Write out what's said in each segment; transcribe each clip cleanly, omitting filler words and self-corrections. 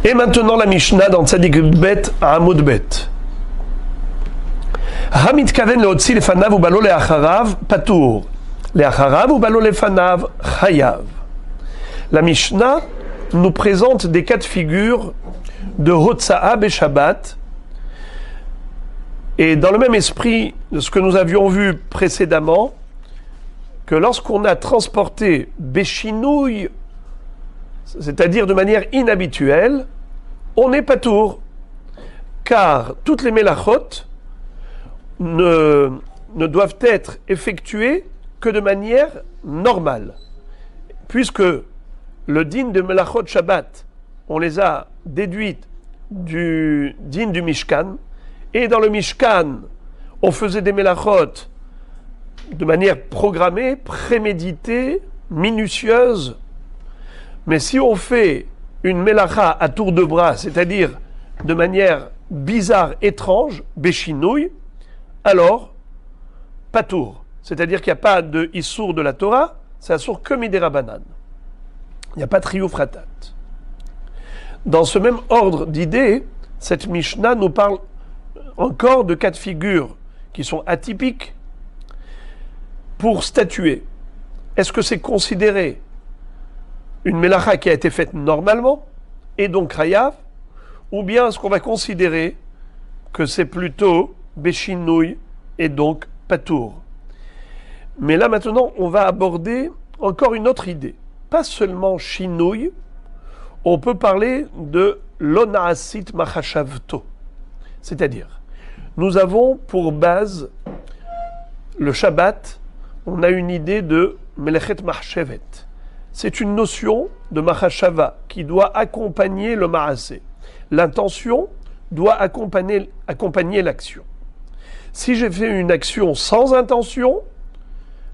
Et maintenant la Mishnah dans Tzadik Bet à Amud Bet. Hamit kaven leotzi lefanav ubalo leacharav patur. Leacharav ubalo lefanav chayav. La Mishnah nous présente des cas de figure de Hotza'a Beshabbat. Et dans le même esprit de ce que nous avions vu précédemment, que lorsqu'on a transporté Beshinouille, c'est-à-dire de manière inhabituelle, on n'est pas tour, car toutes les melachot ne doivent être effectuées que de manière normale, puisque le din de melachot Shabbat, on les a déduites du din du Mishkan, et dans le Mishkan, on faisait des melachot de manière programmée, préméditée, minutieuse. Mais si on fait une melacha à tour de bras, c'est-à-dire de manière bizarre, étrange, béchinouille, alors, pas tour. C'est-à-dire qu'il n'y a pas de issour de la Torah, c'est assour que midera banane. Il n'y a pas de triouf ratat. Dans ce même ordre d'idées, cette Mishnah nous parle encore de cas de figure qui sont atypiques pour statuer. Est-ce que c'est considéré une melacha qui a été faite normalement et donc chayav, ou bien est-ce qu'on va considérer que c'est plutôt béchinouille et donc patour? Mais là maintenant, on va aborder encore une autre idée. Pas seulement chinouille, on peut parler de l'onaasit machashavto. C'est-à-dire, nous avons pour base le Shabbat, on a une idée de melechet mahshevet. C'est une notion de machashava qui doit accompagner le maasé. L'intention doit accompagner l'action. Si j'ai fait une action sans intention,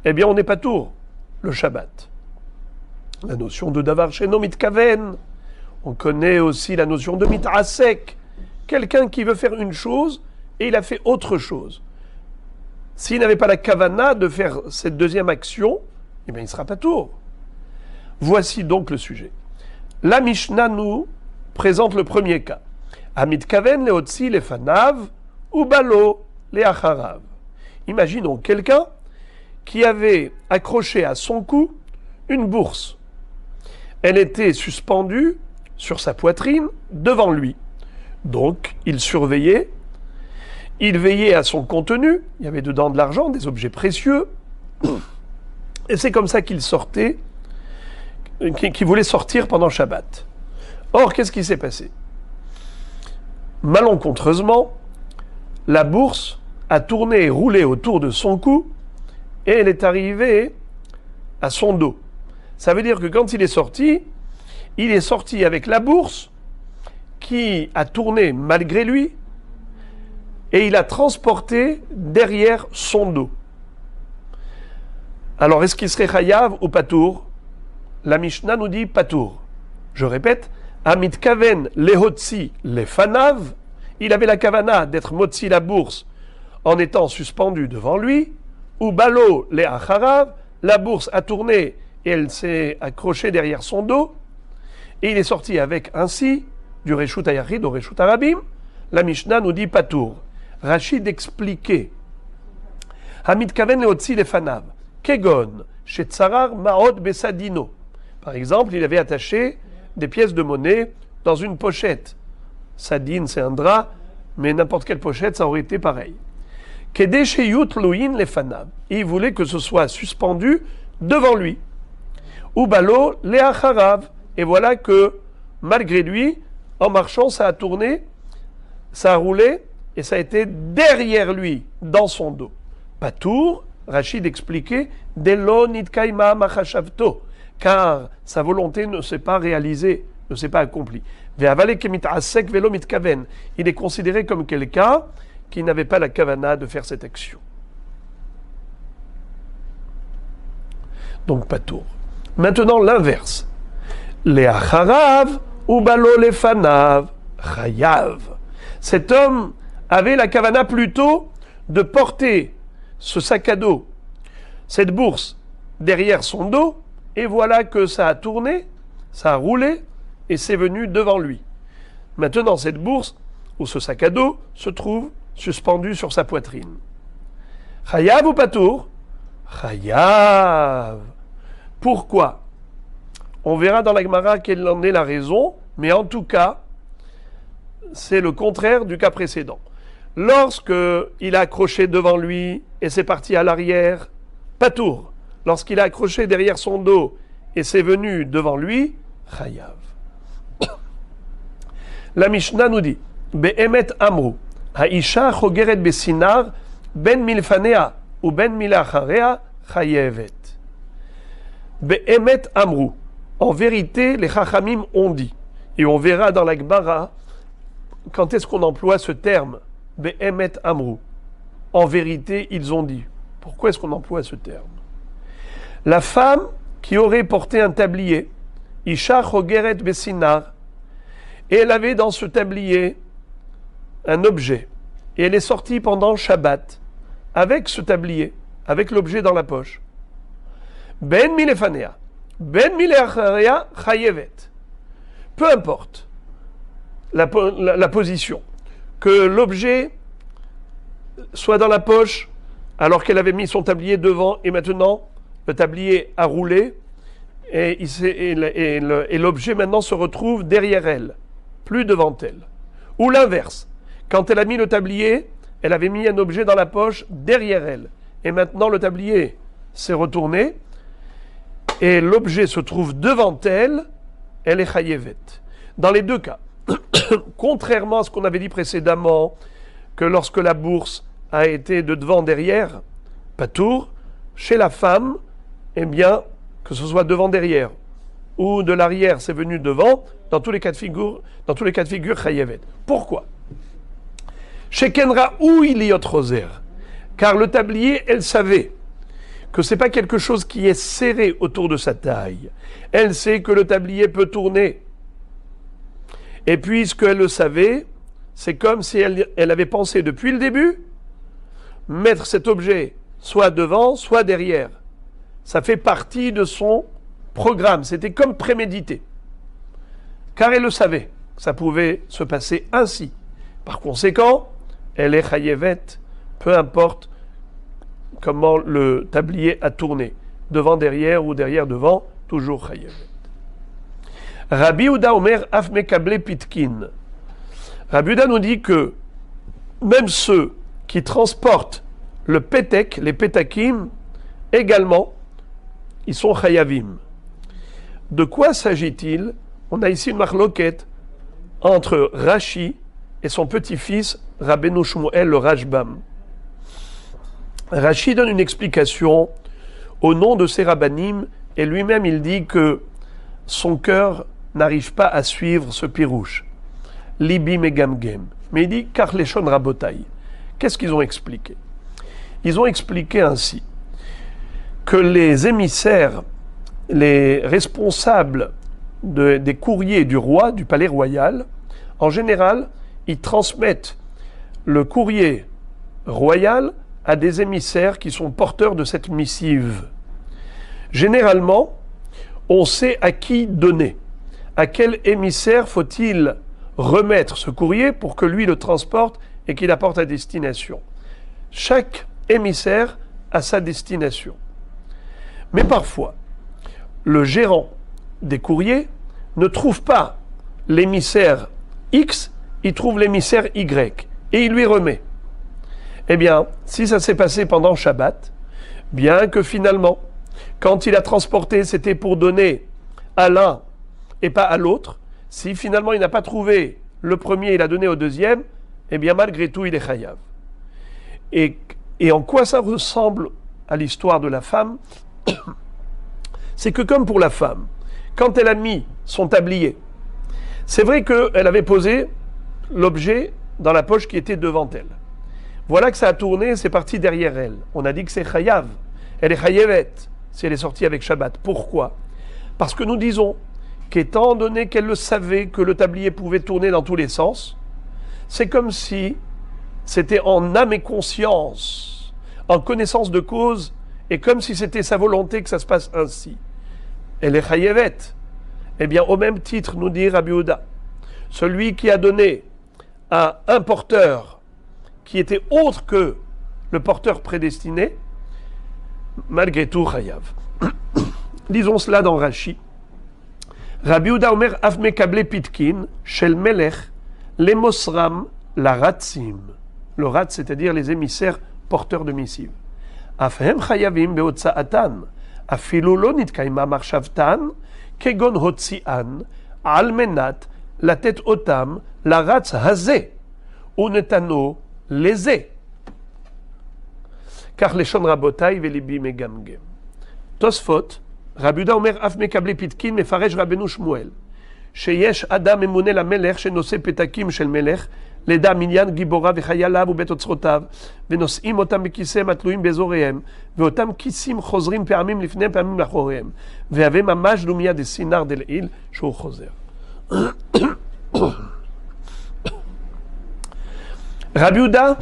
eh bien on n'est pas tour, le Shabbat. La notion de davar sheno mitkaven. On connaît aussi la notion de mitrasek. Quelqu'un qui veut faire une chose et il a fait autre chose. S'il n'avait pas la kavana de faire cette deuxième action, eh bien il ne sera pas tour. Voici donc le sujet. La Mishnah nous présente le premier cas. Hamit kaven leotzi lefanav ubalo leacharav. Imaginons quelqu'un qui avait accroché à son cou une bourse. Elle était suspendue sur sa poitrine devant lui. Donc, il surveillait, il veillait à son contenu, il y avait dedans de l'argent, des objets précieux, et c'est comme ça qu'il sortait, qu'il voulait sortir pendant Shabbat. Or, qu'est-ce qui s'est passé? Malencontreusement, la bourse a tourné et roulé autour de son cou, et elle est arrivée à son dos. Ça veut dire que quand il est sorti avec la bourse, qui a tourné malgré lui et il a transporté derrière son dos. Alors, est-ce qu'il serait chayav ou patour? La Mishnah nous dit patour. Je répète, Amit kaven lehotzi lefanav, il avait la kavana d'être motzi la bourse en étant suspendu devant lui, ou balo leacharav, la bourse a tourné et elle s'est accrochée derrière son dos, et il est sorti avec ainsi du Reshut Hayachid au Reshut Harabim. La Mishnah nous dit patour. Rachid expliquait Hamit kaven leotzi lefanav kegon shetzarar maot besadino. Par exemple, il avait attaché des pièces de monnaie dans une pochette. Sadine, c'est un drap, mais n'importe quelle pochette, ça aurait été pareil. Kede sheyut luin lefanav. Il voulait que ce soit suspendu devant lui. Ubalo leacharav. Et voilà que, malgré lui, en marchant, ça a tourné, ça a roulé, et ça a été derrière lui, dans son dos. Patour, Rachid expliquait, Delo nitkaima machashavto, car sa volonté ne s'est pas réalisée, ne s'est pas accomplie. Ve'avale kemitasek velo mitkaven. Il est considéré comme quelqu'un qui n'avait pas la kavana de faire cette action. Donc patour. Maintenant l'inverse. Leacharav ou balo lefanav chayav. Cet homme avait la kavana plutôt de porter ce sac à dos, cette bourse derrière son dos, et voilà que ça a tourné, ça a roulé, et c'est venu devant lui. Maintenant, cette bourse ou ce sac à dos se trouve suspendu sur sa poitrine. Chayav ou patour? Chayav. Pourquoi? On verra dans la Gemara quelle en est la raison, mais en tout cas, c'est le contraire du cas précédent. Lorsque il a accroché devant lui et c'est parti à l'arrière, patour. Lorsqu'il a accroché derrière son dos et c'est venu devant lui, chayav. La Mishnah nous dit, Be'emet amru, ha'isha chogeret besinar, ben milfanea ou ben milacharea, chayevet. Be'emet amru. En vérité, les chachamim ont dit, et on verra dans la Gemara quand est-ce qu'on emploie ce terme, Be'emet amru. En vérité, ils ont dit. Pourquoi est-ce qu'on emploie ce terme? La femme qui aurait porté un tablier, Isha chogeret besinar, et elle avait dans ce tablier un objet, et elle est sortie pendant Shabbat avec ce tablier, avec l'objet dans la poche. Ben milefanea, ben mileacharea chayevet. Peu importe la position, que l'objet soit dans la poche alors qu'elle avait mis son tablier devant et maintenant le tablier a roulé et l'objet maintenant se retrouve derrière elle, plus devant elle. Ou l'inverse, quand elle a mis le tablier, elle avait mis un objet dans la poche derrière elle et maintenant le tablier s'est retourné et l'objet se trouve devant elle, elle est chayevet. Dans les deux cas, contrairement à ce qu'on avait dit précédemment, que lorsque la bourse a été de devant derrière, patour, chez la femme, eh bien, que ce soit devant derrière ou de l'arrière, c'est venu devant, dans tous les cas de figure, chayevet. Pourquoi? Chez Kenra, où il y a roser, car le tablier, elle savait que c'est pas quelque chose qui est serré autour de sa taille. Elle sait que le tablier peut tourner. Et puisqu'elle le savait, c'est comme si elle avait pensé depuis le début mettre cet objet soit devant, soit derrière. Ça fait partie de son programme. C'était comme prémédité. Car elle le savait. Ça pouvait se passer ainsi. Par conséquent, elle est chayevet, peu importe comment le tablier a tourné. Devant, derrière ou derrière, devant, toujours chayevet. Rabbi Uda Omer af mekable pitkin. Rabbi Uda nous dit que même ceux qui transportent le pétek, les pétakim, également, ils sont chayavim. De quoi s'agit-il? On a ici une marloquette entre Rashi et son petit-fils Rabbeinu Shmuel le Rashbam. Rashi donne une explication au nom de ses rabbanim et lui-même il dit que son cœur n'arrive pas à suivre ce pirouche. Libi megamgem. Mais il dit Karleshon Rabotai. Qu'est-ce qu'ils ont expliqué? Ils ont expliqué ainsi que les émissaires, les responsables des courriers du roi, du palais royal, en général, ils transmettent le courrier royal à des émissaires qui sont porteurs de cette missive. Généralement, on sait à qui donner. À quel émissaire faut-il remettre ce courrier pour que lui le transporte et qu'il apporte à destination? Chaque émissaire a sa destination. Mais parfois, le gérant des courriers ne trouve pas l'émissaire X, il trouve l'émissaire Y et il lui remet. Eh bien, si ça s'est passé pendant Shabbat, bien que finalement, quand il a transporté, c'était pour donner à l'un et pas à l'autre, si finalement il n'a pas trouvé le premier, il a donné au deuxième, eh bien malgré tout, il est chayav. Et en quoi ça ressemble à l'histoire de la femme? C'est que comme pour la femme, quand elle a mis son tablier, c'est vrai qu'elle avait posé l'objet dans la poche qui était devant elle. Voilà que ça a tourné, c'est parti derrière elle. On a dit que c'est chayav. Elle est chayevet si elle est sortie avec Shabbat. Pourquoi? Parce que nous disons qu'étant donné qu'elle le savait que le tablier pouvait tourner dans tous les sens, c'est comme si c'était en âme et conscience, en connaissance de cause, et comme si c'était sa volonté que ça se passe ainsi. Elle est chayevet. Eh bien, au même titre, nous dit Rabbi Uda, celui qui a donné à un porteur qui était autre que le porteur prédestiné, malgré tout, chayav. Lisons cela dans Rashi. Rabbi Yehuda Omer af mekable pitkin shel melech lemosram la ratzim. Le ratz, c'est-à-dire les émissaires porteurs de missives. Afhem chayavim beotsaatan afilu lo nitkaima marshavtan kegon hotzian al menat latet otam la ratz hazeh unetano lezeh. Car les shon rabotai velibi megamgem. Tosfot, Rabbi Yehuda Omer af mekable pitkin mefaresh Rabbeinu Shmuel. שיש אדם ממונה למלך שנושא פתקים של מלך, לדע מניין גיבוריו וחייליו ובית אוצרותיו, ונושאים אותם בכיסיהם התלויים באזוריהם, ואותם כיסים חוזרים פעמים לפני פעמים לאחוריהם, והווה ממש דומיה דסינר דלעיל שהוא חוזר. Rabbi Yehuda,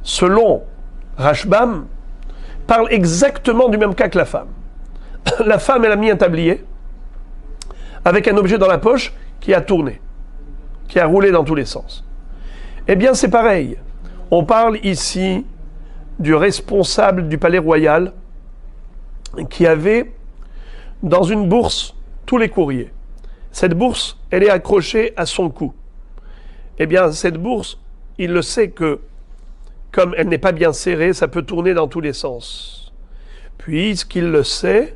selon Rashbam, parle exactement du même cas que la femme. La femme, elle a mis un tablier avec un objet dans la poche qui a tourné, qui a roulé dans tous les sens. Eh bien, c'est pareil. On parle ici du responsable du palais royal qui avait dans une bourse tous les courriers. Cette bourse, elle est accrochée à son cou. Eh bien, cette bourse, il le sait que, comme elle n'est pas bien serrée, ça peut tourner dans tous les sens. Puisqu'il le sait,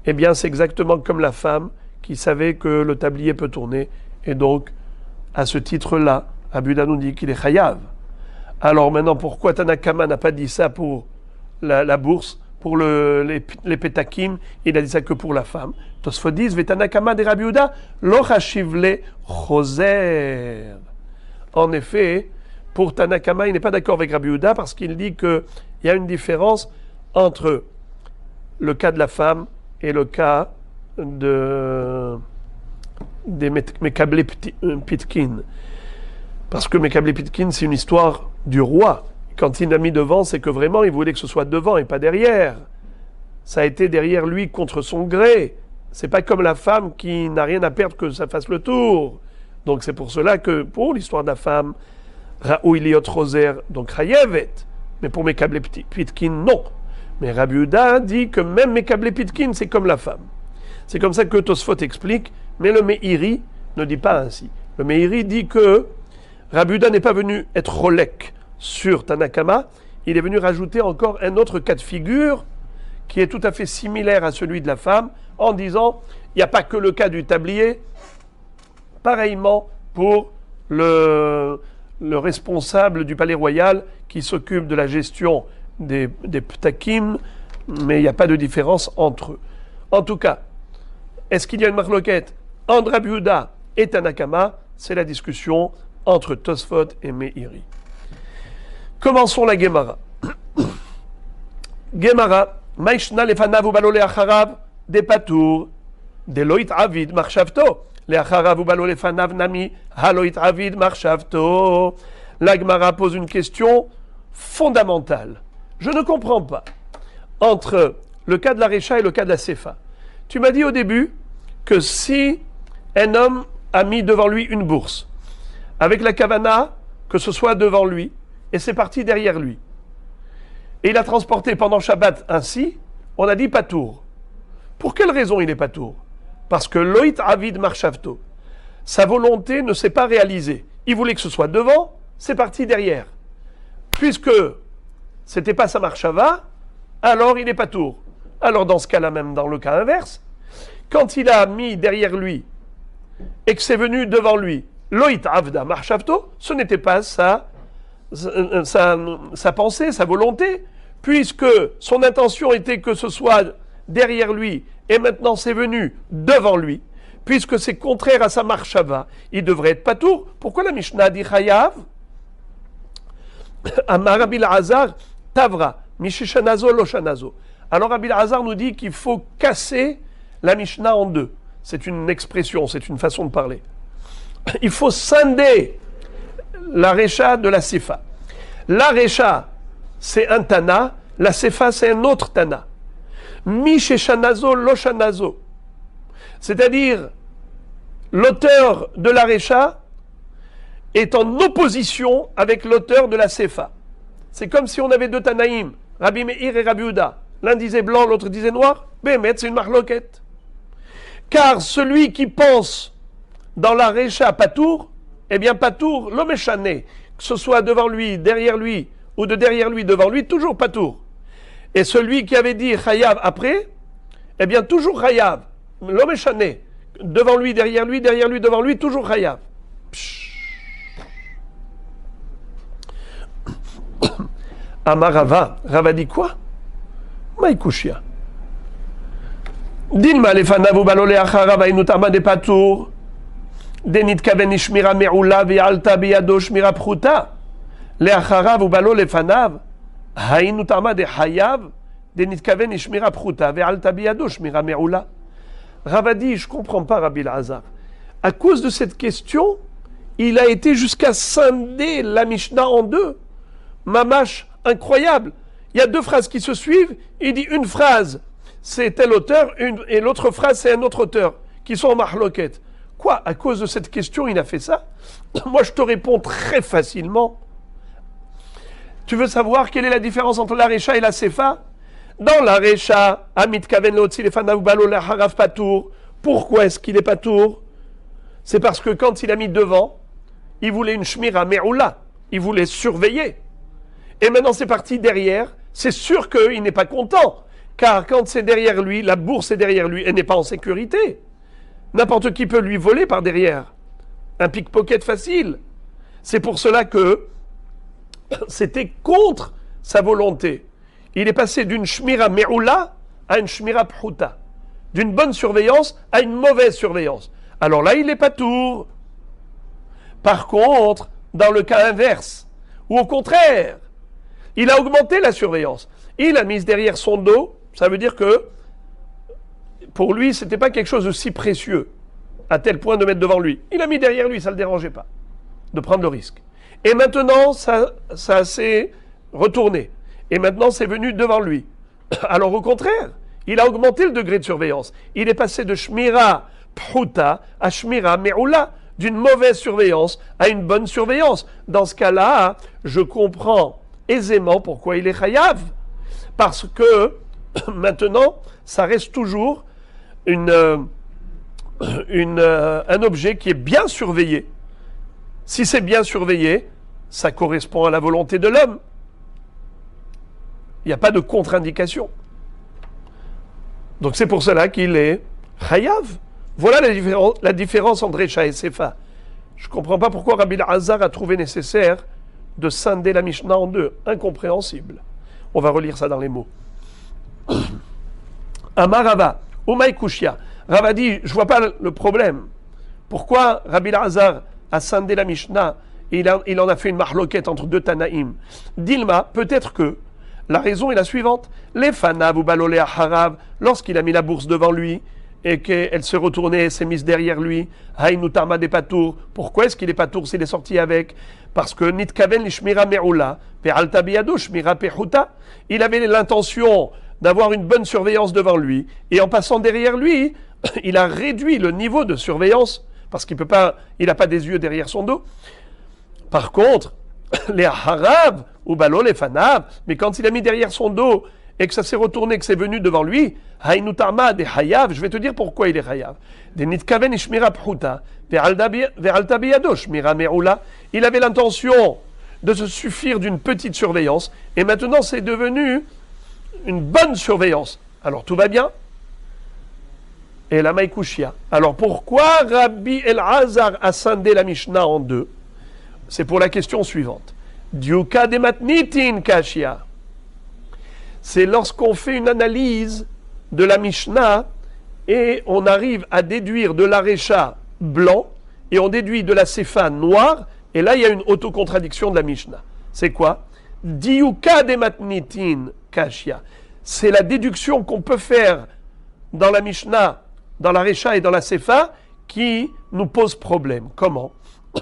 eh bien, c'est exactement comme la femme qui savait que le tablier peut tourner. Et donc, à ce titre-là, Rabbi Yehuda nous dit qu'il est chayav. Alors maintenant, pourquoi Tanakama n'a pas dit ça pour la bourse, pour les pétakim, il a dit ça que pour la femme. Tosfot dit, Vetanakama de Rabbi Yehuda, lo chashivle choser. En effet, pour Tanakama, il n'est pas d'accord avec Rabbi Yehuda parce qu'il dit qu'il y a une différence entre le cas de la femme et le cas des Mekable Pitkin. Parce que Mekable Pitkin, c'est une histoire du roi. Quand il l'a mis devant, c'est que vraiment, il voulait que ce soit devant et pas derrière. Ça a été derrière lui contre son gré. C'est pas comme la femme qui n'a rien à perdre que ça fasse le tour. Donc c'est pour cela que, pour l'histoire de la femme, Raoui Liot Roser, donc Chayevet, mais pour Mekable Pitkin, non. Mais Rabbi Yehuda dit que même Mekable Pitkin, c'est comme la femme. C'est comme ça que Tosfot explique, mais le Meiri ne dit pas ainsi. Le Meiri dit que Rabbi Yehuda n'est pas venu être rolek sur Tanakama, il est venu rajouter encore un autre cas de figure qui est tout à fait similaire à celui de la femme, en disant, il n'y a pas que le cas du tablier, pareillement pour le responsable du palais royal qui s'occupe de la gestion des ptakim, mais il n'y a pas de différence entre eux. En tout cas, est-ce qu'il y a une marloquette entre Rabbi Yehuda et Tanakama? C'est la discussion entre Tosfot et Meiri. Commençons la Gemara. Gemara, Maishna lefanav ubalo leacharav de patour, de loit avid marshavto, leacharav ubalo lefanav nami haloit avid marshavto. La Gemara pose une question fondamentale. Je ne comprends pas entre le cas de la Récha et le cas de la Sefa. Tu m'as dit au début que si un homme a mis devant lui une bourse, avec la kavana, que ce soit devant lui, et c'est parti derrière lui, et il a transporté pendant Shabbat ainsi, on a dit patour. Pour quelle raison il est patour? Parce que loït avid marshavto, sa volonté ne s'est pas réalisée. Il voulait que ce soit devant, c'est parti derrière. Puisque c'était pas sa marshava, alors il est patour. Alors dans ce cas-là, même dans le cas inverse, quand il a mis derrière lui et que c'est venu devant lui, loït avda marshavto, ce n'était pas sa pensée, sa volonté, puisque son intention était que ce soit derrière lui et maintenant c'est venu devant lui, puisque c'est contraire à sa marshava, il devrait être patour. Pourquoi la Mishnah dit chayav? Amar Rabbi Elazar tavra mishishanazo lo shanazo. Alors Rabbi Elazar nous dit qu'il faut casser la Mishnah en deux. C'est une expression, c'est une façon de parler. Il faut scinder la Récha de la Sefa. La Récha, c'est un Tana, la Sefa, c'est un autre Tana. Misheshanazo loshanazo. C'est-à-dire, l'auteur de la Récha est en opposition avec l'auteur de la Sefa. C'est comme si on avait deux Tanaïm, Rabbi Meir et Rabbi Yehuda. L'un disait blanc, l'autre disait noir. Bémet, c'est une marloquette. Car celui qui pense dans la Recha Patour, eh bien Patour, l'homme est chané, que ce soit devant lui, derrière lui, ou de derrière lui, devant lui, toujours Patour. Et celui qui avait dit Chayav après, eh bien toujours Chayav. L'homme est chané, devant lui, devant lui, toujours Chayav. Amarava, Rava dit quoi? Maïkouchia. Dilma lefanavu balole acharav ainutama de patour. Denit kaven shmira me'ula ve'alta biyado shmira pruta. Le'acharav ou balo lefanav. Ainutama de hayav. Denit kaven shmira pruta ve'alta biyado shmira me'ula. Rava dit, je comprends pas Rabbi Elazar. À cause de cette question, il a été jusqu'à scinder la Mishnah en deux. Mamash, incroyable. Il y a deux phrases qui se suivent. Il dit une phrase, c'est tel auteur, et l'autre phrase, c'est un autre auteur, qui sont en mahloket. Quoi? À cause de cette question, il a fait ça? Moi, je te réponds très facilement. Tu veux savoir quelle est la différence entre la Recha et la Sefa? Dans la Recha, Amit Kaven Lotzi Lefanav Balo la Harav Patour. Pourquoi est-ce qu'il est Patour? C'est parce que quand il a mis devant, il voulait une Shmira Me'ula. Il voulait surveiller. Et maintenant c'est parti derrière, c'est sûr qu'il n'est pas content, car quand c'est derrière lui, la bourse est derrière lui, elle n'est pas en sécurité. N'importe qui peut lui voler par derrière. Un pickpocket facile. C'est pour cela que c'était contre sa volonté. Il est passé d'une shmira me'ula à une shmira phuta. D'une bonne surveillance à une mauvaise surveillance. Alors là, il n'est pas tour. Par contre, dans le cas inverse, ou au contraire, il a augmenté la surveillance. Il a mis derrière son dos, ça veut dire que pour lui, ce n'était pas quelque chose de si précieux, à tel point de mettre devant lui. Il a mis derrière lui, ça ne le dérangeait pas, de prendre le risque. Et maintenant, ça s'est retourné. Et maintenant, c'est venu devant lui. Alors au contraire, il a augmenté le degré de surveillance. Il est passé de Shmira Phuta à Shmira Me'ula, d'une mauvaise surveillance à une bonne surveillance. Dans ce cas-là, je comprends aisément pourquoi il est chayav. Parce que maintenant, ça reste toujours un objet qui est bien surveillé. Si c'est bien surveillé, ça correspond à la volonté de l'homme. Il n'y a pas de contre-indication. Donc c'est pour cela qu'il est chayav. Voilà la différence entre Recha et Sefa. Je ne comprends pas pourquoi Rabbi Elazar a trouvé nécessaire de scinder la Mishnah en deux. Incompréhensible. On va relire ça dans les mots. Amarava, Umaïkouchia. Rava dit, je ne vois pas le problème. Pourquoi Rabbi Elazar a scindé la Mishnah et il en a fait une marloquette entre deux Tanaïm? Dilma, peut-être que la raison est la suivante. Les fanav ou balolé harav, lorsqu'il a mis la bourse devant lui, et qu'elle se retournait et s'est mise derrière lui. Haïnoutama des patours. Pourquoi est-ce qu'il est patour s'il est sorti avec? Parce que Nitkaven l'ishmira me'ula, pe'alta biyado shmira pe'huta. Il avait l'intention d'avoir une bonne surveillance devant lui, et en passant derrière lui, il a réduit le niveau de surveillance, parce qu'il peut pas, il n'a pas des yeux derrière son dos. Par contre, les harav ou balo les fanav, mais quand il a mis derrière son dos, et que ça s'est retourné, que c'est venu devant lui, Haïnoutama des Hayav, je vais te dire pourquoi il est Hayav. Des Nitkaven Ishmira Phuta, Ve'alta Biyado Shmira Me'ula. Il avait l'intention de se suffire d'une petite surveillance, et maintenant c'est devenu une bonne surveillance. Alors tout va bien? Et la Maïkouchia. Alors pourquoi Rabbi Elazar a scindé la Mishnah en deux? C'est pour la question suivante. Diuka de matnitin kashia. C'est lorsqu'on fait une analyse de la Mishnah et on arrive à déduire de la Recha blanc et on déduit de la Sefa noir, et là il y a une autocontradiction de la Mishnah. C'est quoi? Diuka de matnitin kashia. C'est la déduction qu'on peut faire dans la Mishnah, dans la Recha et dans la Sefa qui nous pose problème. Comment?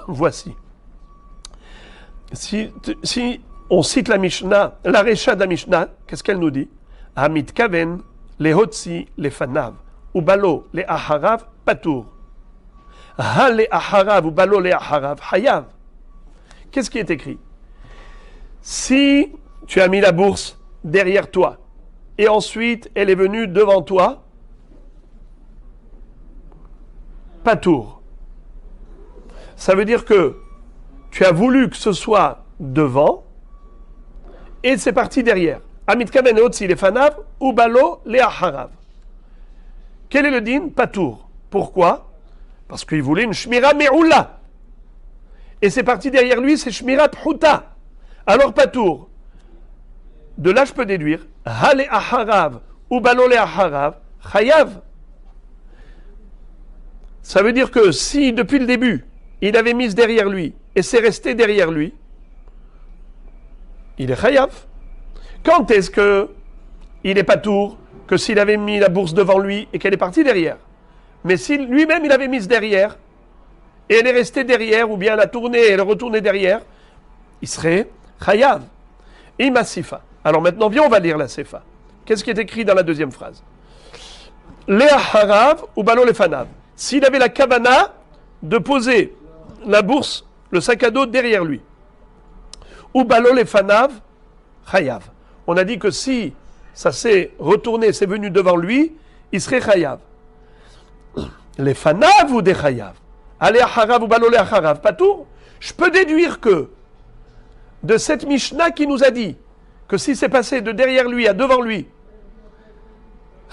Voici. Si on cite la Mishnah, la Recha de la Mishnah, qu'est-ce qu'elle nous dit? Amit kaven, les hotzi, les fanav, ou balo, les aharav, patour. Ha les aharav, ou balo, les aharav, hayav. Qu'est-ce qui est écrit? Si tu as mis la bourse derrière toi, et ensuite elle est venue devant toi, patour. Ça veut dire que tu as voulu que ce soit devant, et c'est parti derrière. Amit kamen otsi les fanav, ou balo les aharav. Quel est le din? Patour. Pourquoi? Parce qu'il voulait une shmira me'oula. Et c'est parti derrière lui, c'est shmira phuta. Alors patour. De là, je peux déduire, ha le aharav, ou balo le aharav, chayav. Ça veut dire que si, depuis le début, il avait mis derrière lui, et c'est resté derrière lui, il est chayav. Quand est-ce que il est patour? Que s'il avait mis la bourse devant lui et qu'elle est partie derrière. Mais si lui-même il avait mis derrière, et elle est restée derrière, ou bien elle a tourné et elle est retournée derrière, il serait chayav. Ima sifa. Alors maintenant, viens, on va lire la sifa. Qu'est-ce qui est écrit dans la deuxième phrase? Léa harav ou balo lefanav. S'il avait la kavana de poser la bourse, le sac à dos derrière lui, ou balo lefanav, chayav. On a dit que si ça s'est retourné, c'est venu devant lui, il serait chayav. Les fanav ou des chayav? Allez harav ou balo harav, pas tout. Je peux déduire que de cette Mishnah qui nous a dit que si c'est passé de derrière lui à devant lui,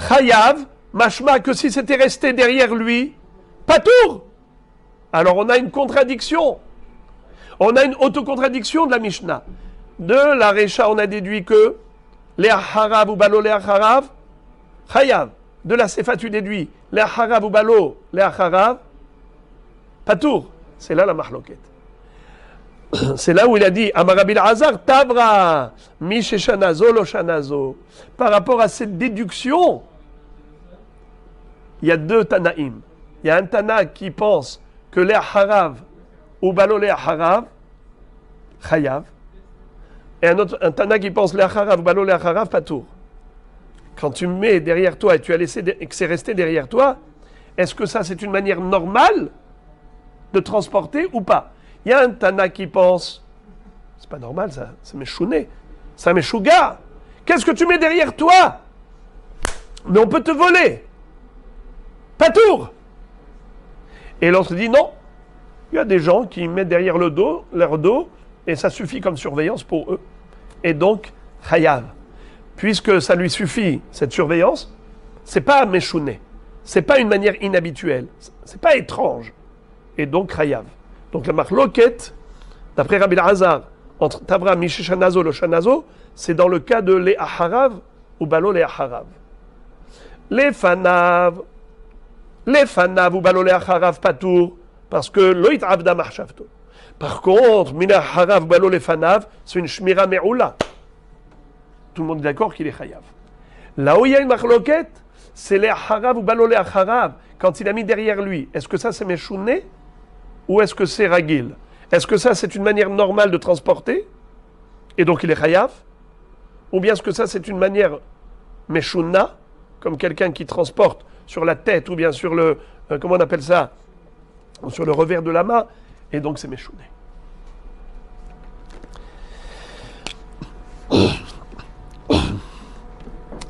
chayav, mashma que si c'était resté derrière lui, patour. Alors on a une contradiction. On a une autocontradiction de la Mishnah. De la Recha, on a déduit que les harav ou balo les harav, chayav. De la Sefa, tu déduis les harav ou balo les harav, patour. C'est là la mahloket. C'est là où il a dit Amarabil Hazar, Tavra, Misheshanazo, Loshanazo. Par rapport à cette déduction, il y a deux Tanaïm. Il y a un Tana qui pense que les harav ou balo les harav, chayav. Et un Tana qui pense les harav ou balo les harav, patour. Quand tu mets derrière toi et tu as laissé et que c'est resté derrière toi, est-ce que ça c'est une manière normale de transporter ou pas? Il y a un Tana qui pense, c'est pas normal ça, c'est méchouné, c'est un méchouga. Qu'est-ce que tu mets derrière toi? Mais on peut te voler. Patour. Et l'autre dit non, il y a des gens qui mettent derrière leur dos, et ça suffit comme surveillance pour eux. Et donc, chayav. Puisque ça lui suffit, cette surveillance, c'est pas méchouné, c'est pas une manière inhabituelle, c'est pas étrange. Et donc, chayav. Donc la marloquette, d'après Rabbi Hazar, entre Tavra, Misheshanazo, Loshanazo, c'est dans le cas de les aharav ou balo les aharav. Les fanav ou balo les aharav patour, parce que loït avda marchavto. Par contre, mina aharav balo les fanav, c'est une shmira me'oula. Tout le monde est d'accord qu'il est chayav. Là où il y a une marloquette, c'est les aharav ou balo les aharav, quand il a mis derrière lui. Est-ce que ça c'est méchouné? Ou est-ce que c'est ragil? Est-ce que ça c'est une manière normale de transporter et donc il est chayav? Ou bien est-ce que ça c'est une manière meshouna, comme quelqu'un qui transporte sur la tête ou bien sur le, comment on appelle ça, sur le revers de la main, et donc c'est meshouné.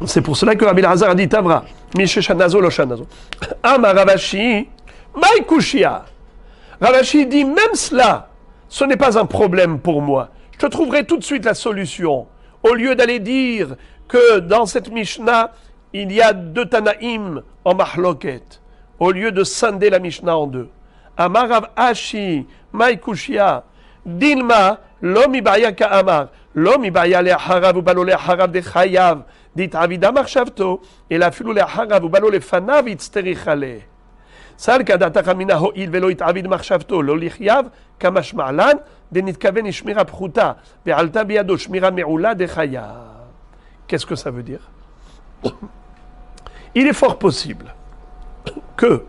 C'est pour cela que Rabbi Hazar a dit Tavra, Misheshanazo Loshanazo. Ama Ravashi, Maïkushia. Ravashi dit, même cela, ce n'est pas un problème pour moi. Je te trouverai tout de suite la solution. Au lieu d'aller dire que dans cette Mishnah, il y a deux Tanaïm en mahloket, au lieu de scinder la Mishnah en deux. Amar Rav Ashi, Maïkushia, Dilma, Lomi Baya Ka Amar, Lomi Baya le Harav ou Balo le Harav de Chayav, dit Avida Marshavto, et la Filou le Harav ou Balo le Fanav, Itzterichale. Sal kadata kamina ho'il velo it'avid marchavto lo lichyav kamash ma'lan de nitkaven shmira pchuta ve'alta biyado shmira me'ula de chayav. Qu'est-ce que ça veut dire? Il est fort possible que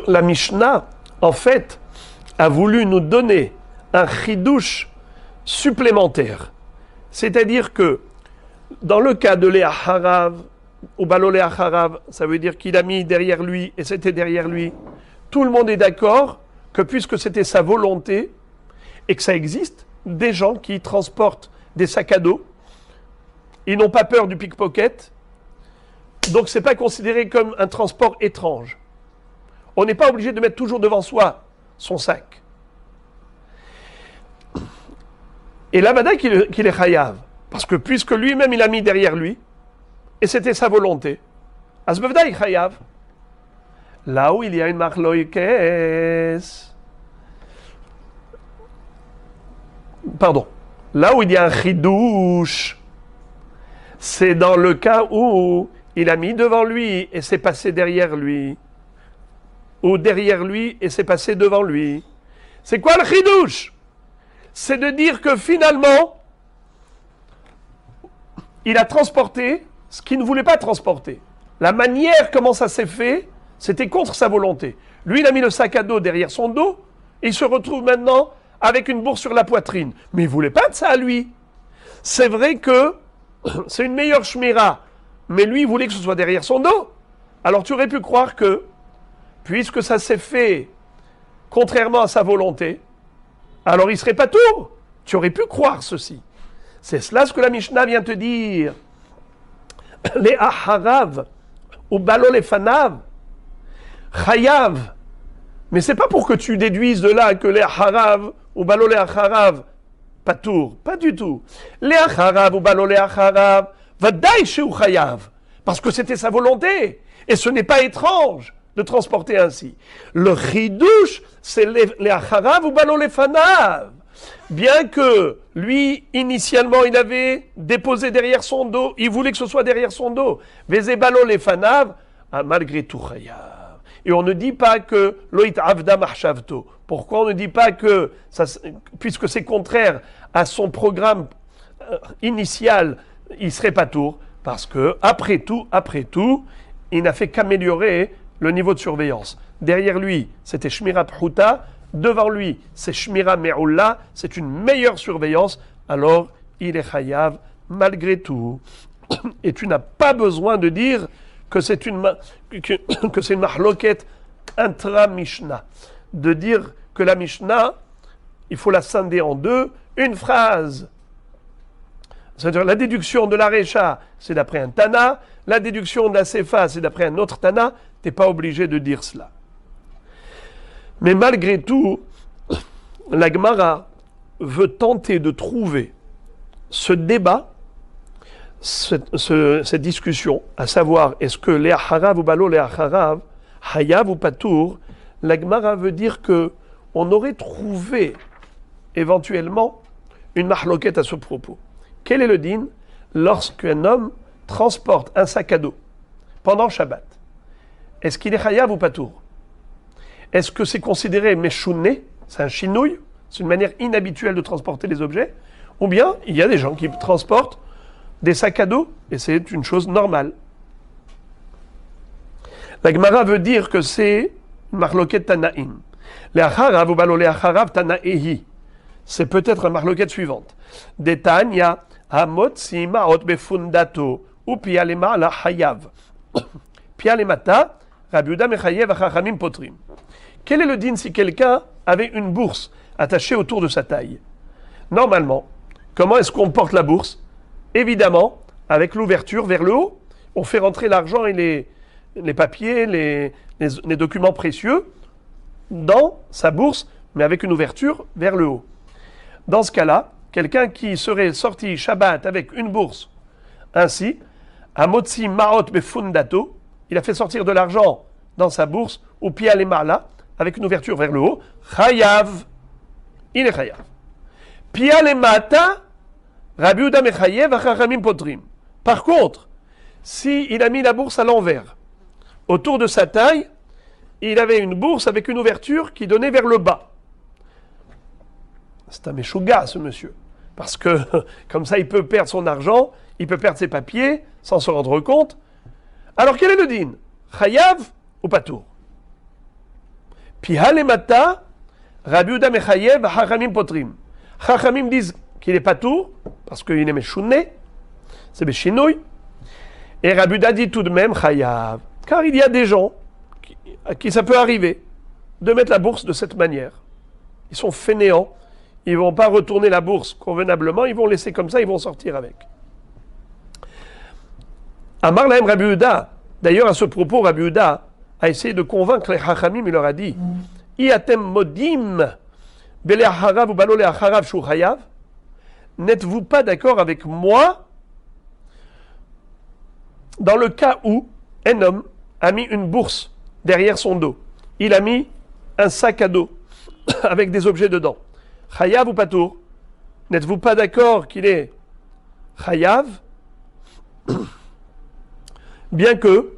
la Mishnah, en fait, a voulu nous donner un chidouche supplémentaire. C'est-à-dire que, dans le cas de Léa Harav, ou balo le harav, ça veut dire qu'il a mis derrière lui et c'était derrière lui. Tout le monde est d'accord que puisque c'était sa volonté, et que ça existe, des gens qui transportent des sacs à dos, ils n'ont pas peur du pickpocket, donc c'est pas considéré comme un transport étrange. On n'est pas obligé de mettre toujours devant soi son sac. Et là, badaï qu'il est chayav, parce que puisque lui-même il a mis derrière lui, et c'était sa volonté, asbevdaï chayav. Là où il y a une marloïkes, là où il y a un chidouche, c'est dans le cas où il a mis devant lui et c'est passé derrière lui, ou derrière lui et c'est passé devant lui. C'est quoi le chidouche? C'est de dire que finalement, il a transporté ce qu'il ne voulait pas transporter. La manière comment ça s'est fait, c'était contre sa volonté. Lui, il a mis le sac à dos derrière son dos, et il se retrouve maintenant avec une bourse sur la poitrine. Mais il ne voulait pas de ça à lui. C'est vrai que c'est une meilleure shmira, mais lui, il voulait que ce soit derrière son dos. Alors tu aurais pu croire que, puisque ça s'est fait contrairement à sa volonté, alors il serait pas tour. Tu aurais pu croire ceci. C'est cela ce que la Mishnah vient te dire. Les aharav, ou balo les fanav, chayav. Mais c'est pas pour que tu déduises de là que les aharav, ou balo les aharav, pas tour, pas du tout. Les aharav, ou balo les aharav, vadaï chez ou chayav. Parce que c'était sa volonté. Et ce n'est pas étrange de transporter ainsi. Le chidouche, c'est les acharav ou balo les fanav. Bien que lui, initialement, il avait déposé derrière son dos, il voulait que ce soit derrière son dos. Veze balo les fanav, malgré tout chayav. Et on ne dit pas que loït avda mahshavto. Pourquoi on ne dit pas que, ça, puisque c'est contraire à son programme initial, il serait pas tour? Parce que, après tout, il n'a fait qu'améliorer le niveau de surveillance. Derrière lui, c'était Shmira Phuta. Devant lui, c'est Shmira Me'oula. C'est une meilleure surveillance. Alors, il est chayav malgré tout. Et tu n'as pas besoin de dire que c'est une mahloket intra-Mishnah. De dire que la Mishnah, il faut la scinder en deux. Une phrase. C'est-à-dire la déduction de la Récha, c'est d'après un Tana. La déduction de la Sefa, c'est d'après un autre Tana. Tu n'es pas obligé de dire cela. Mais malgré tout, la Gemara veut tenter de trouver ce débat, cette discussion, à savoir est-ce que les Aharav ou Balo les Aharav, Hayav ou Patour, la Gemara veut dire que on aurait trouvé éventuellement une mahloquette à ce propos. Quel est le din lorsqu'un homme transporte un sac à dos pendant Shabbat? Est-ce qu'il est chayav ou patour? Est-ce que c'est considéré meshouné, c'est un chinouille, c'est une manière inhabituelle de transporter les objets? Ou bien il y a des gens qui transportent des sacs à dos et c'est une chose normale. La Gemara veut dire que c'est marloquet tanaïm. Les acharav ou balo les acharav tanaïhi. C'est peut-être la marloquette suivante. Detanya hamotzi maot befundato ou pialema la hayav. Pialemata Rabbi Yehuda mechayev achachamim potrim. Quel est le din si quelqu'un avait une bourse attachée autour de sa taille? Normalement, comment est-ce qu'on porte la bourse? Évidemment, avec l'ouverture vers le haut. On fait rentrer l'argent et les papiers, les documents précieux dans sa bourse, mais avec une ouverture vers le haut. Dans ce cas-là, quelqu'un qui serait sorti Shabbat avec une bourse ainsi, Amotzi Maot Befundato, il a fait sortir de l'argent dans sa bourse, ou Pialemala, avec une ouverture vers le haut, Chayav, il est Chayav. Pialemata, Rabbi Yehuda Mechayev, Achachamim Potrim. Par contre, s'il a mis la bourse à l'envers, autour de sa taille, il avait une bourse avec une ouverture qui donnait vers le bas. C'est un méchouga, ce monsieur. Parce que, comme ça, il peut perdre son argent, il peut perdre ses papiers, sans se rendre compte. Alors, quel est le din? Chayav ou patour? Pihalemata, Rabbi Yehuda Mechayev, Chachamim Potrim. Chachamim disent qu'il est patour, parce qu'il est méchouné, c'est béchinouille. Et Rabbi Yehuda dit tout de même Chayav. Car il y a des gens à qui ça peut arriver de mettre la bourse de cette manière. Ils sont fainéants, ils vont pas retourner la bourse convenablement, ils vont laisser comme ça, ils vont sortir avec. Amar lahem Rabbi Yehuda, d'ailleurs à ce propos, Rabbi Yehuda a essayé de convaincre les Chachamim, il leur a dit Iatem modim bele acharav ou balo le acharav shu chayav. N'êtes-vous pas d'accord avec moi dans le cas où un homme a mis une bourse derrière son dos? Il a mis un sac à dos avec des objets dedans. Chayav ou patour? N'êtes-vous pas d'accord qu'il est chayav? Bien que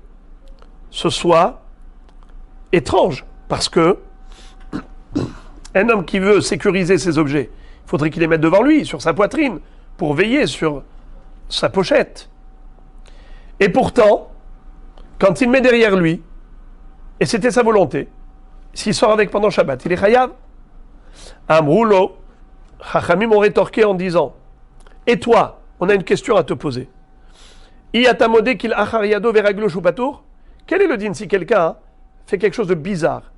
ce soit étrange, parce que un homme qui veut sécuriser ses objets, il faudrait qu'il les mette devant lui, sur sa poitrine, pour veiller sur sa pochette. Et pourtant, quand il met derrière lui, et c'était sa volonté, s'il sort avec pendant Shabbat, il est chayav. Amroulo, Chachamim ont rétorqué en disant, et toi, on a une question à te poser. Iatamodé qu'il achar yado veraglo shupatour. Quel est le din si quelqu'un fait quelque chose de bizarre?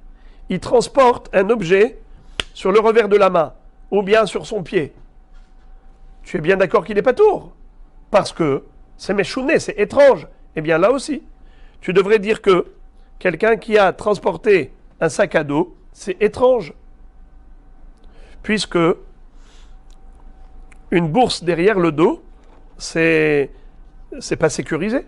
Il transporte un objet sur le revers de la main, ou bien sur son pied. Tu es bien d'accord qu'il est patour? Parce que c'est méchouné, c'est étrange. Eh bien là aussi, tu devrais dire que quelqu'un qui a transporté un sac à dos, c'est étrange. Puisque une bourse derrière le dos, c'est pas sécurisé.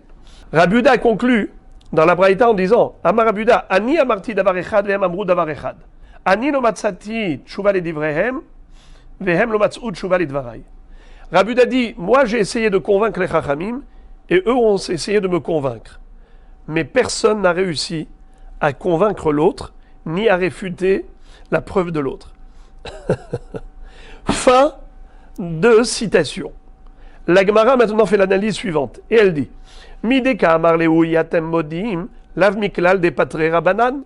Rabbi Yehuda a conclu dans la Braïta en disant Amar Rabbi Yehuda, Ani amarti davar echad vehem amru davar echad. Ani lo matzati tshuva ledivrehem vehem lo matzu tshuva ledvarai. Rabbi Yehuda dit, moi j'ai essayé de convaincre les Chachamim et eux ont essayé de me convaincre. Mais personne n'a réussi à convaincre l'autre ni à réfuter la preuve de l'autre. Fin de citation. La Gemara maintenant fait l'analyse suivante et elle dit Mideka amarleu yatem modim lav miklal de patre rabanan.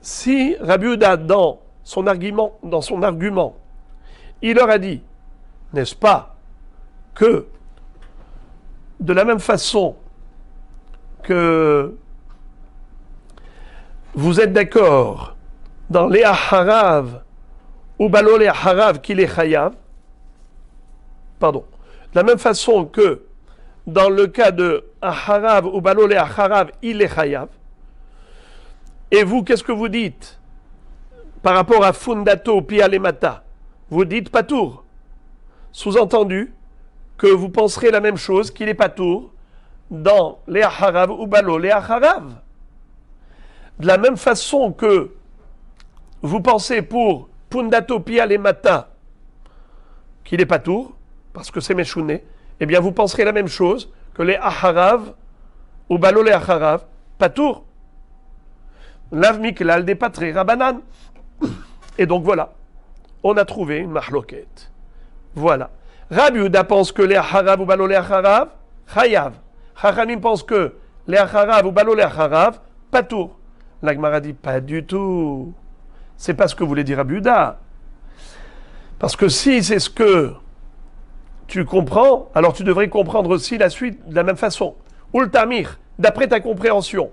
Si Rabbi Yehuda dans son argument, il leur a dit, n'est-ce pas, que de la même façon que vous êtes d'accord dans les aharav ou balo les aharav qu'il est chayav, pardon, de la même façon que dans le cas de aharav ou balo les aharav il est chayav, et vous qu'est-ce que vous dites par rapport à fundato pia lemata? Vous dites patour, sous-entendu que vous penserez la même chose qu'il est patour dans les aharav ou balo les aharav. De la même façon que vous pensez pour pundato pia lemata qu'il est patour parce que c'est méchouné, eh bien vous penserez la même chose que les aharav ou balo les aharav patour. Lav miklal des patre rabanan. Et donc voilà, on a trouvé une mahloket. Voilà. Rabbi Yehuda pense que les aharav ou balo les aharav chayav. Chachamim pense que les aharav ou balo les aharav patour. La Gemara dit pas du tout. C'est pas ce que voulait dire Rabbi Yehuda. Parce que si c'est ce que tu comprends, alors tu devrais comprendre aussi la suite de la même façon. Ultamir, d'après ta compréhension.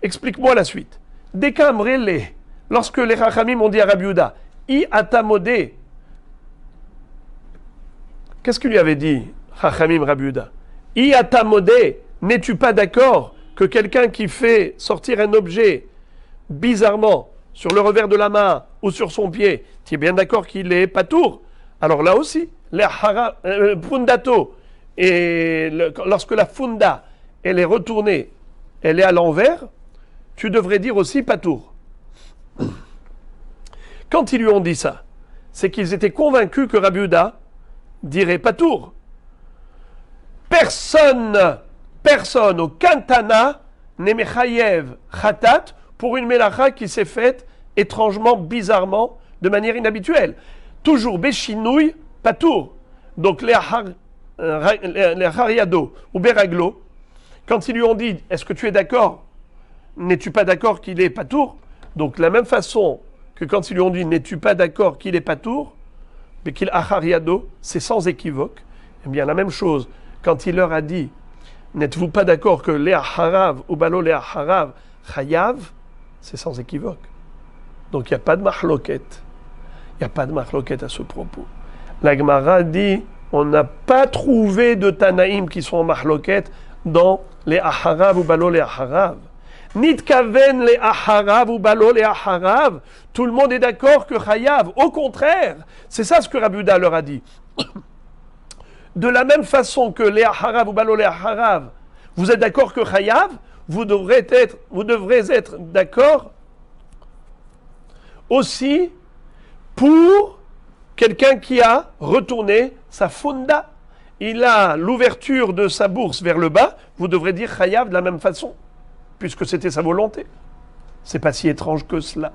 Explique-moi la suite. Dekamrele, lorsque les Chachamim ont dit à Rabbi Yehuda, I atamodé. Qu'est-ce qu'il lui avait dit, Chachamim Rabbi Yehuda? I atamodé, n'es-tu pas d'accord que quelqu'un qui fait sortir un objet bizarrement sur le revers de la main ou sur son pied, tu es bien d'accord qu'il est patour? Alors là aussi, les fundato, et lorsque la funda, elle est retournée, elle est à l'envers, tu devrais dire aussi patour. Quand ils lui ont dit ça, c'est qu'ils étaient convaincus que Rabbi Yehuda dirait patour. Personne au Kantana n'est mechayev khatat pour une melacha qui s'est faite étrangement, bizarrement, de manière inhabituelle. Toujours béchinouille, patour. Donc les hariado ou beraglo, quand ils lui ont dit, est-ce que tu es d'accord? N'es-tu pas d'accord qu'il est patour? Donc de la même façon que quand ils lui ont dit, n'es-tu pas d'accord qu'il est patour? Mais qu'il hariado, c'est sans équivoque. Eh bien la même chose, quand il leur a dit, n'êtes-vous pas d'accord que les harav ou balo les harav chayav, c'est sans équivoque. Donc il n'y a pas de mahloket. Il n'y a pas de marloquette à ce propos. La Gemara dit, on n'a pas trouvé de Tanaïm qui sont en marloquette dans les Aharav ou Balo les Aharav. Nitkaven les Aharav ou Balo les Aharav. Tout le monde est d'accord que Chayav. Au contraire, c'est ça ce que Rabbi Yehuda leur a dit. De la même façon que les Aharav ou Balo les Aharav, vous êtes d'accord que Chayav, vous devrez être d'accord aussi pour quelqu'un qui a retourné sa funda. Il a l'ouverture de sa bourse vers le bas, vous devrez dire Chayav de la même façon, puisque c'était sa volonté. C'est pas si étrange que cela.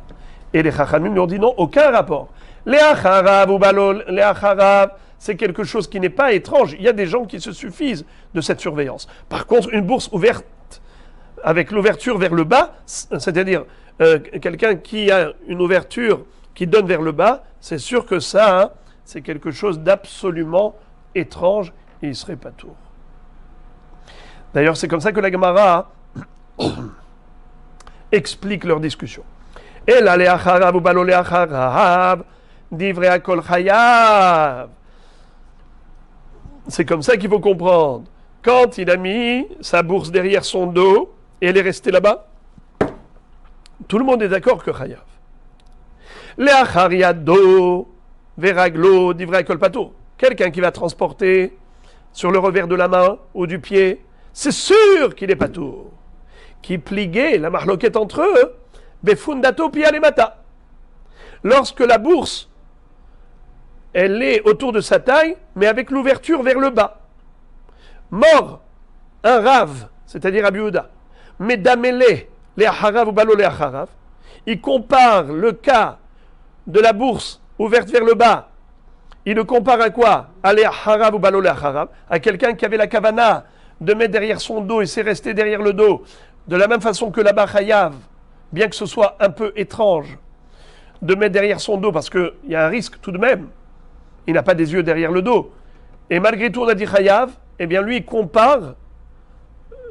Et les Chachamim lui ont dit non, aucun rapport. Les Acharav ou Balol, les Acharav, c'est quelque chose qui n'est pas étrange. Il y a des gens qui se suffisent de cette surveillance. Par contre, une bourse ouverte avec l'ouverture vers le bas, c'est-à-dire quelqu'un qui a une ouverture qui donne vers le bas, c'est sûr que ça, hein, c'est quelque chose d'absolument étrange et il serait pas tour. D'ailleurs, c'est comme ça que la Gemara explique leur discussion. Et là, les acharav ou balo les acharav, divrei akol chayav. C'est comme ça qu'il faut comprendre. Quand il a mis sa bourse derrière son dos et elle est restée là-bas, tout le monde est d'accord que chayav. Les achariado, veraglo, divrei akol pato. Quelqu'un qui va transporter sur le revers de la main ou du pied, c'est sûr qu'il n'est pas tour. Qui pliguait la marloquette entre eux, befundato pialemata. Lorsque la bourse, elle est autour de sa taille, mais avec l'ouverture vers le bas. Mort, un rave, c'est-à-dire Rabbi Yehuda, mais damélé, les acharav ou balo les acharav, il compare le cas de la bourse ouverte vers le bas. Il le compare à quoi? À l'Echarav ou Balo l'Echarav, à quelqu'un qui avait la kavana de mettre derrière son dos et s'est resté derrière le dos. De la même façon que là-bas, Chayav, bien que ce soit un peu étrange, de mettre derrière son dos, parce qu'il y a un risque tout de même. Il n'a pas des yeux derrière le dos. Et malgré tout, on a dit Chayav, eh bien lui, il compare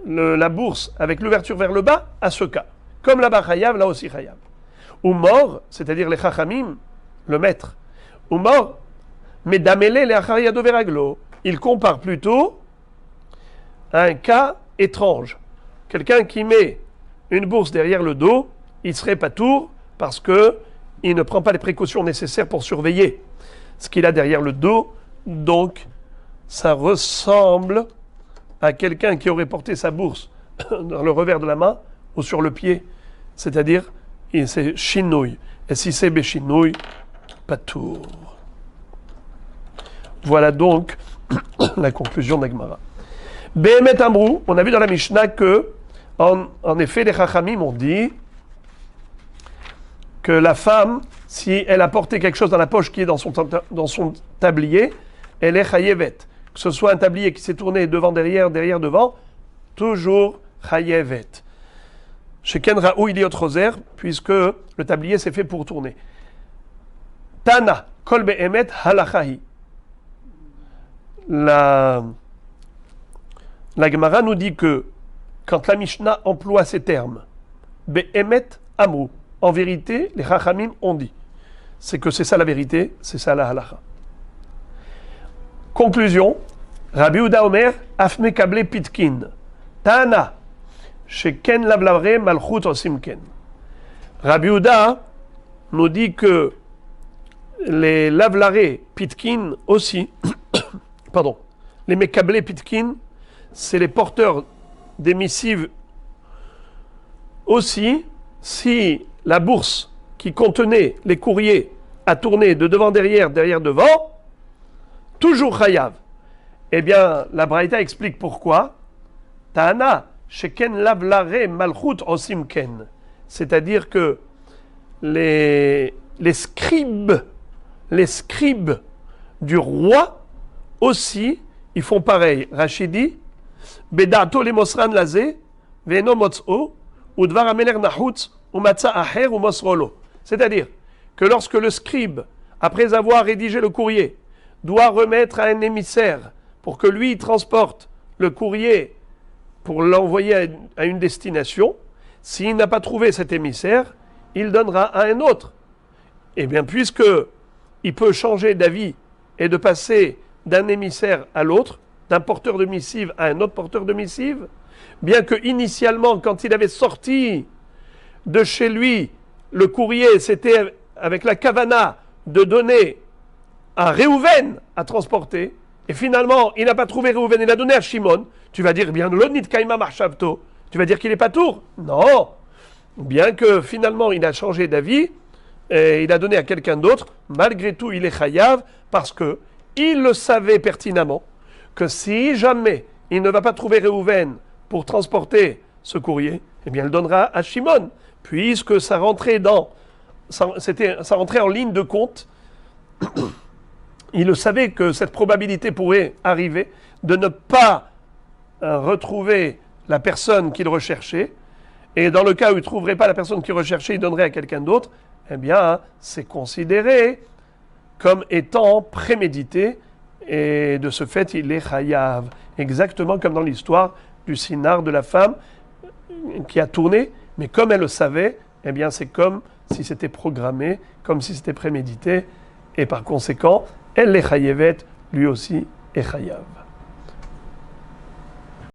la bourse avec l'ouverture vers le bas à ce cas. Comme là-bas, Chayav, là aussi Chayav. Ou mort, c'est-à-dire les Chachamim, le maître. Ou mort, mais damélé les achariado veraglo, il compare plutôt à un cas étrange. Quelqu'un qui met une bourse derrière le dos, il serait pas tour parce que il ne prend pas les précautions nécessaires pour surveiller ce qu'il a derrière le dos. Donc, ça ressemble à quelqu'un qui aurait porté sa bourse dans le revers de la main ou sur le pied. C'est-à-dire, c'est chinouille. Et si c'est béchinouille, pas tour. Voilà donc la conclusion d'Agmara. Behemet Amrou, on a vu dans la Mishnah que, en effet, les Chachamim ont dit que la femme, si elle a porté quelque chose dans la poche qui est dans son tablier, elle est chayevet. Que ce soit un tablier qui s'est tourné devant, derrière, derrière, devant, toujours chayevet. Chez Ken Raoui Liot Roser, puisque le tablier s'est fait pour tourner. Tana, kol behemet halachahi. La Gemara nous dit que quand la Mishnah emploie ces termes, be'emet amru, en vérité, les Chachamim ont dit, c'est que c'est ça la vérité, c'est ça la halacha. Conclusion, Rabbi Yehuda Omer, afme kable pitkin, Tana, sheken lavlavre malchut osimken. Rabbi Yehuda nous dit que les lavlaré pitkin aussi, pardon, les mekablé pitkin, c'est les porteurs des missives aussi, si la bourse qui contenait les courriers a tourné de devant derrière, derrière devant, toujours chayav. Eh bien, la Braïta explique pourquoi. Ta'ana, sheken lavlare malchut osimken. C'est-à-dire que les scribes du roi aussi, ils font pareil. Rachidi, bedato le mosran lazé, veno motzo, ou dvar ameler nahutz, ou matza aher ou mosrolo. C'est-à-dire que lorsque le scribe, après avoir rédigé le courrier, doit remettre à un émissaire pour que lui transporte le courrier pour l'envoyer à une destination, s'il n'a pas trouvé cet émissaire, il donnera à un autre. Eh bien, puisque il peut changer d'avis et de passer d'un émissaire à l'autre, d'un porteur de missive à un autre porteur de missive, bien que initialement, quand il avait sorti de chez lui le courrier, c'était avec la kavana de donner à Réhouven à transporter, et finalement, il n'a pas trouvé Réhouven, il a donné à Shimon. Tu vas dire, bien, l'onit kaima marshavto. Tu vas dire qu'il n'est pas tour? Non. Bien que finalement, il a changé d'avis, et il a donné à quelqu'un d'autre, malgré tout, il est chayav, parce que il le savait pertinemment que si jamais il ne va pas trouver Réhouven pour transporter ce courrier, eh bien, il le donnera à Shimon, puisque ça rentrait en ligne de compte. Il le savait que cette probabilité pourrait arriver de ne pas retrouver la personne qu'il recherchait, et dans le cas où il ne trouverait pas la personne qu'il recherchait, il donnerait à quelqu'un d'autre, eh bien, c'est considéré comme étant prémédité, et de ce fait, il est chayav. Exactement comme dans l'histoire du sinar de la femme qui a tourné, mais comme elle le savait, eh bien, c'est comme si c'était programmé, comme si c'était prémédité, et par conséquent, elle est chayevet, lui aussi est chayav.